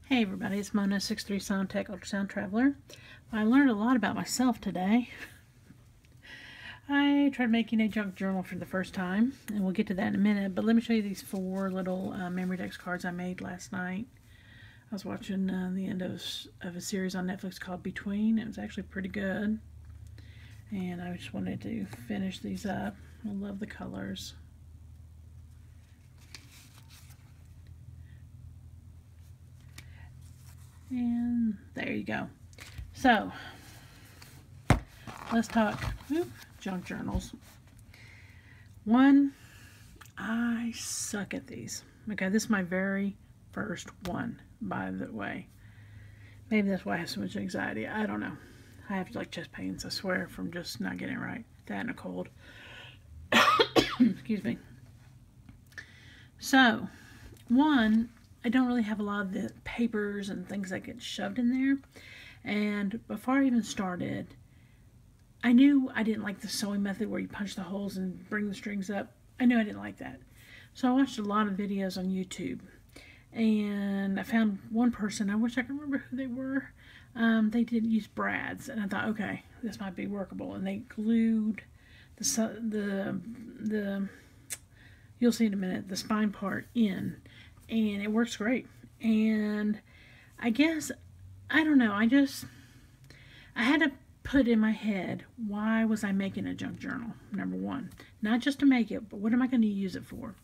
Hey everybody, it's Mona63 Soundtech Ultrasound Traveler. I learned a lot about myself today. I tried making a junk journal for the first time, and we'll get to that in a minute, but let me show you these four little memory text cards I made last night. I was watching the end of a series on Netflix called Between. It was actually pretty good, and I just wanted to finish these up. I love the colors. And there you go. So, let's talk junk journals. One, I suck at these. Okay, this is my very first one, by the way. Maybe that's why I have so much anxiety. I don't know. I have like chest pains, I swear, from just not getting it right. That and a cold. Excuse me. So, one, I don't really have a lot of the papers and things that get shoved in there. And before I even started, I knew I didn't like the sewing method where you punch the holes and bring the strings up. I knew I didn't like that. So I watched a lot of videos on YouTube. And I found one person, I wish I could remember who they were. They did use brads. And I thought, okay, this might be workable. And they glued the you'll see in a minute, the spine part in. And it works great. And I guess, I don't know, I had to put in my head, why was I making a junk journal, number one. Not just to make it, but what am I going to use it for?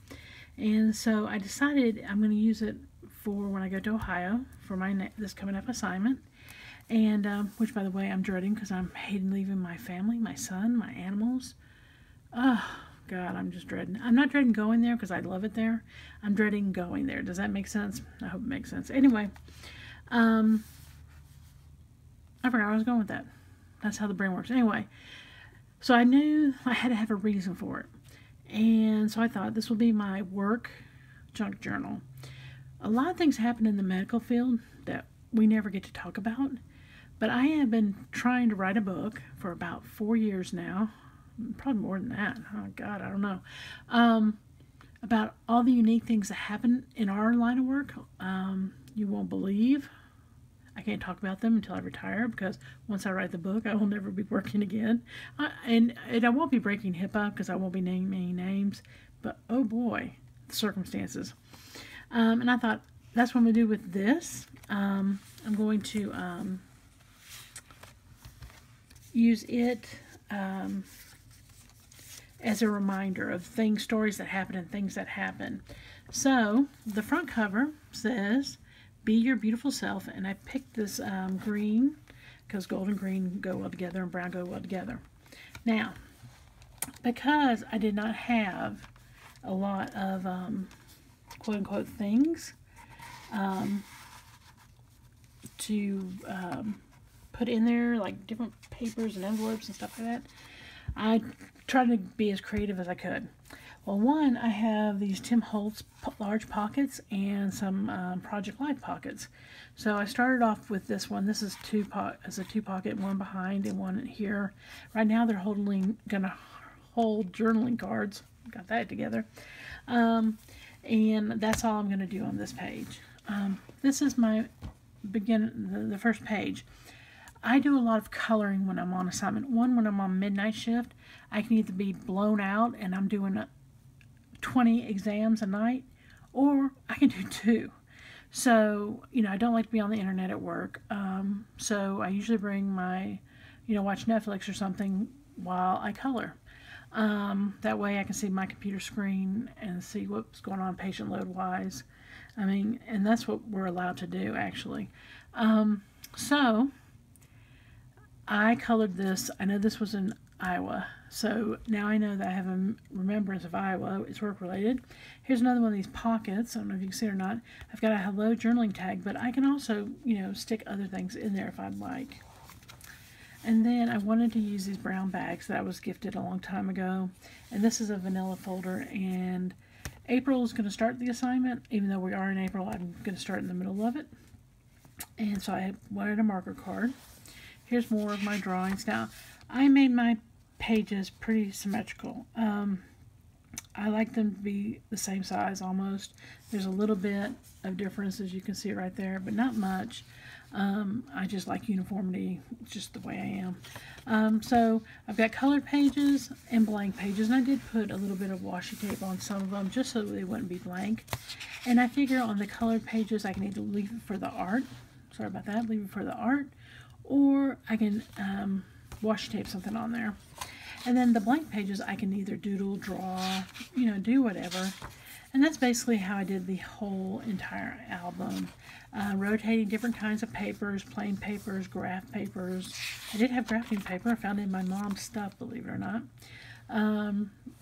And so I decided I'm going to use it for when I go to Ohio for my this coming up assignment. And, which by the way, I'm dreading because I'm hating leaving my family, my son, my animals. Oh, God, I'm just dreading. I'm not dreading going there because I love it there. I'm dreading going there. Does that make sense? I hope it makes sense. Anyway, I forgot where I was going with that. That's how the brain works. Anyway, so I knew I had to have a reason for it. And so I thought this will be my work junk journal. A lot of things happen in the medical field that we never get to talk about. But I have been trying to write a book for about 4 years now. Probably more than that. Oh, God, I don't know. About all the unique things that happen in our line of work. You won't believe. I can't talk about them until I retire because once I write the book, I will never be working again. And I won't be breaking HIPAA because I won't be naming names. But, oh boy, the circumstances. And I thought, that's what I'm going to do with this. I'm going to use it as a reminder of stories that happen and things that happen. So, the front cover says, "Be your beautiful self," and I picked this green because gold and green go well together and brown go well together. Now, because I did not have a lot of quote-unquote things to put in there, like different papers and envelopes and stuff like that, I tried to be as creative as I could. Well, one, I have these Tim Holtz large pockets and some Project Life pockets. So I started off with this one. This is a two pocket, one behind and one here. Right now they're gonna hold journaling cards. Got that together. And that's all I'm gonna do on this page. This is my the first page. I do a lot of coloring when I'm on assignment. One, when I'm on midnight shift, I can either be blown out and I'm doing 20 exams a night, or I can do 2. So, I don't like to be on the internet at work. So I usually bring my, watch Netflix or something while I color. That way I can see my computer screen and see what's going on patient load wise. And that's what we're allowed to do, actually. So I colored this. I know this was in Iowa, so now I know that I have a remembrance of Iowa. It's work related. Here's another one of these pockets. I don't know if you can see it or not. I've got a hello journaling tag, but I can also, stick other things in there if I'd like. And then I wanted to use these brown bags that I was gifted a long time ago. And this is a vanilla folder, and April is going to start the assignment. Even though we are in April, I'm going to start in the middle of it. And so I wanted a marker card. Here's more of my drawings. Now, I made my pages pretty symmetrical. I like them to be the same size almost. There's a little bit of difference, as you can see right there, but not much. I just like uniformity, just the way I am. So I've got colored pages and blank pages, and I did put a little bit of washi tape on some of them just so they wouldn't be blank. And I figure on the colored pages I can either leave it for the art, sorry about that, leave it for the art, or I can washi tape something on there. And then the blank pages I can either doodle, draw, you know, do whatever. And that's basically how I did the whole entire album. Rotating different kinds of papers, plain papers, graph papers. I did have graphing paper. I found it in my mom's stuff, believe it or not.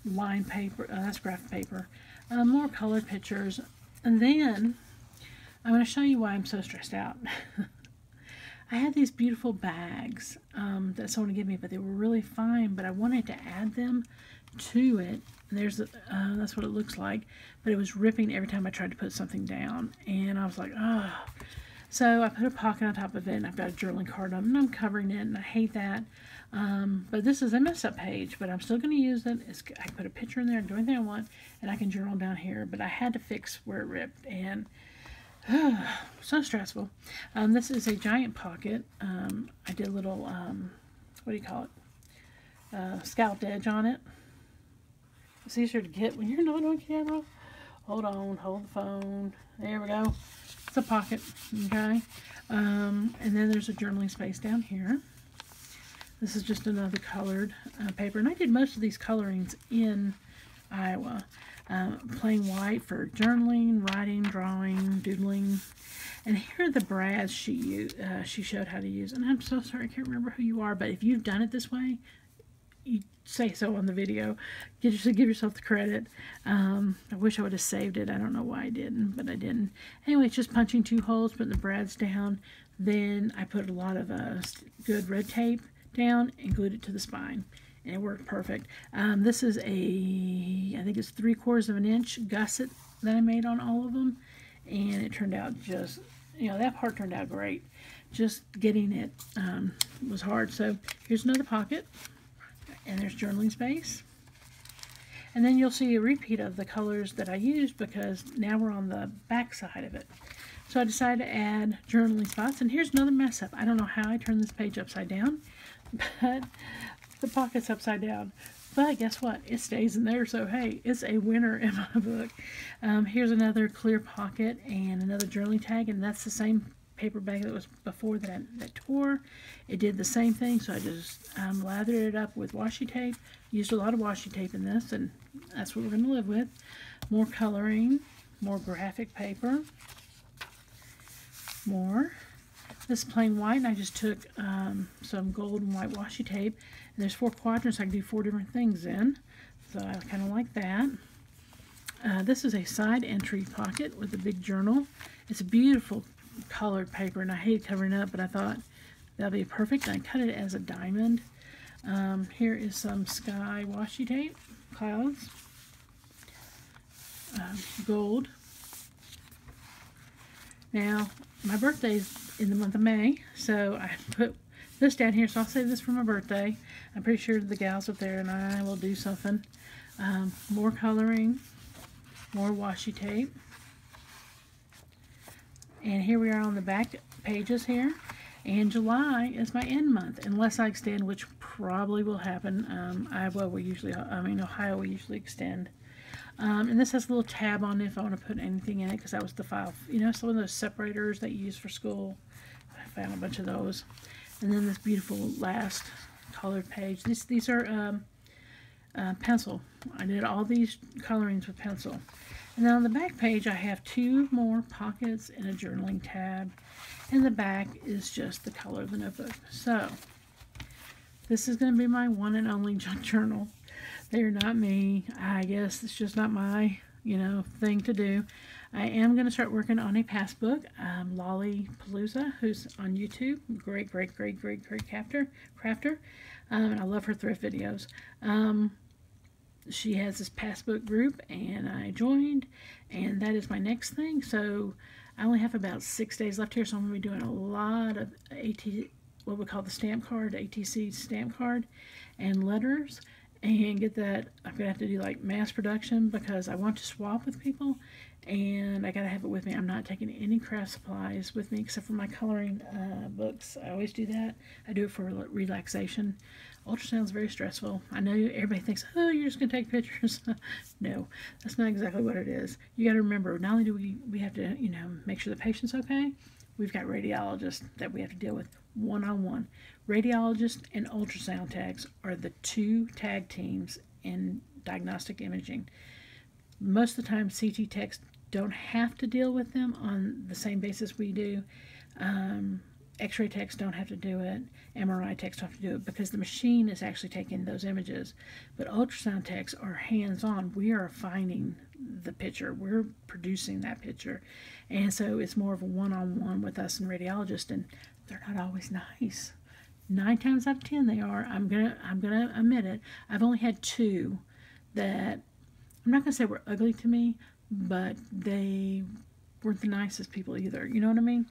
Line paper, that's graph paper. More colored pictures. And then I'm going to show you why I'm so stressed out. I had these beautiful bags that someone gave me, but they were really fine, but I wanted to add them to it. There's that's what it looks like, but it was ripping every time I tried to put something down, and I was like, oh. So I put a pocket on top of it, and I've got a journaling card on, and I'm covering it, and I hate that. But this is a mess up page, but I'm still going to use it. I can put a picture in there, do anything I want, and I can journal down here, but I had to fix where it ripped, and so stressful. This is a giant pocket. I did a little, what do you call it? Scalped edge on it. It's easier to get when you're not on camera. Hold on, hold the phone. There we go. It's a pocket, okay? And then there's a journaling space down here. This is just another colored paper. And I did most of these colorings in Iowa. Plain white for journaling, writing, drawing, doodling. And here are the brads she showed how to use. And I'm so sorry, I can't remember who you are, but if you've done it this way, you say so on the video. Give yourself the credit. I wish I would have saved it. I don't know why I didn't, but I didn't. Anyway, it's just punching 2 holes, putting the brads down. Then I put a lot of good red tape down and glued it to the spine. And it worked perfect. This is I think it's 3/4 of an inch gusset that I made on all of them. And it turned out just, that part turned out great. Just getting it was hard. So here's another pocket. And there's journaling space. And then you'll see a repeat of the colors that I used because now we're on the back side of it. So I decided to add journaling spots. And here's another mess up. I don't know how I turned this page upside down, but the pocket's upside down. But guess what? It stays in there, so hey, it's a winner in my book. Here's another clear pocket and another journaling tag, and that's the same paper bag that was before that tore. It did the same thing, so I just lathered it up with washi tape. Used a lot of washi tape in this, and that's what we're going to live with. More coloring, more graphic paper, more. This is plain white, and I just took some gold and white washi tape. And there's 4 quadrants I can do 4 different things in, so I kind of like that. This is a side entry pocket with a big journal. It's a beautiful colored paper, and I hate covering up, but I thought that'll be perfect. And I cut it as a diamond. Here is some sky washi tape, clouds, gold. Now, my birthday's in the month of May, so I put this down here, so I'll save this for my birthday. I'm pretty sure the gals up there and I will do something. More coloring, more washi tape. And here we are on the back pages here. And July is my end month, unless I extend, which probably will happen. Ohio will usually extend. And this has a little tab on it if I want to put anything in it, because that was the file. Some of those separators that you use for school. I found a bunch of those. And then this beautiful last colored page. These are pencil. I did all these colorings with pencil. And then on the back page, I have 2 more pockets and a journaling tab. And the back is just the color of the notebook. So, this is going to be my one and only junk journal. They're not me. I guess it's just not my, thing to do. I am going to start working on a passbook. Lolly Palooza, who's on YouTube, great crafter. And I love her thrift videos. She has this passbook group, and I joined, and that is my next thing. So I only have about 6 days left here, so I'm going to be doing a lot of what we call the stamp card, ATC stamp card, and letters. and get that. I'm gonna have to do like mass production because I want to swap with people, and I gotta have it with me. I'm not taking any craft supplies with me except for my coloring books. I always do that. I do it for relaxation. Ultrasound's very stressful. I know everybody thinks, oh, you're just gonna take pictures. No, that's not exactly what it is. You got to remember, not only do we have to, make sure the patient's okay, we've got radiologists that we have to deal with one-on-one. Radiologists and ultrasound tags are the two tag teams in diagnostic imaging. Most of the time, CT techs don't have to deal with them on the same basis we do. X-ray techs don't have to do it. MRI techs don't have to do it because the machine is actually taking those images. But ultrasound techs are hands-on. We are finding the picture. We're producing that picture. And so it's more of a one-on-one with us and radiologists, and they're not always nice. 9 times out of 10 they are. I'm gonna admit it. I've only had 2 that, I'm not gonna say were ugly to me, but they weren't the nicest people either. You know what I mean?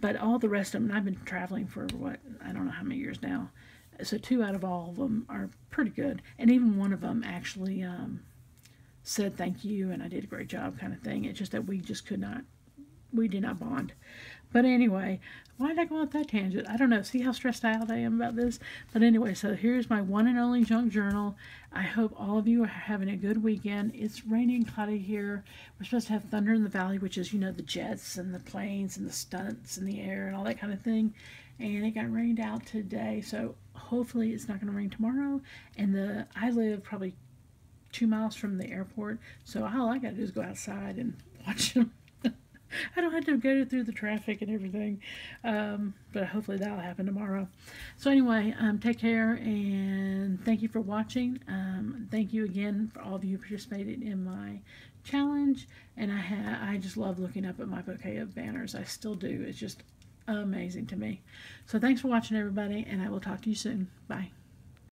But all the rest of them, and I've been traveling for what, I don't know how many years now. So 2 out of all of them are pretty good. And even one of them actually said thank you and I did a great job kind of thing. It's just that we did not bond. But anyway, why did I go on that tangent? I don't know. See how stressed out I am about this? But anyway, so here's my one and only junk journal. I hope all of you are having a good weekend. It's rainy and cloudy here. We're supposed to have thunder in the valley, which is, the jets and the planes and the stunts in the air and all that kind of thing. And it got rained out today, so hopefully it's not going to rain tomorrow. And I live probably 2 miles from the airport, so all I got to do is go outside and watch them. I don't have to go through the traffic and everything, but hopefully that'll happen tomorrow. So anyway, take care, and thank you for watching. Thank you again for all of you who participated in my challenge, and I just love looking up at my bouquet of banners. I still do. It's just amazing to me. So thanks for watching, everybody, and I will talk to you soon. Bye.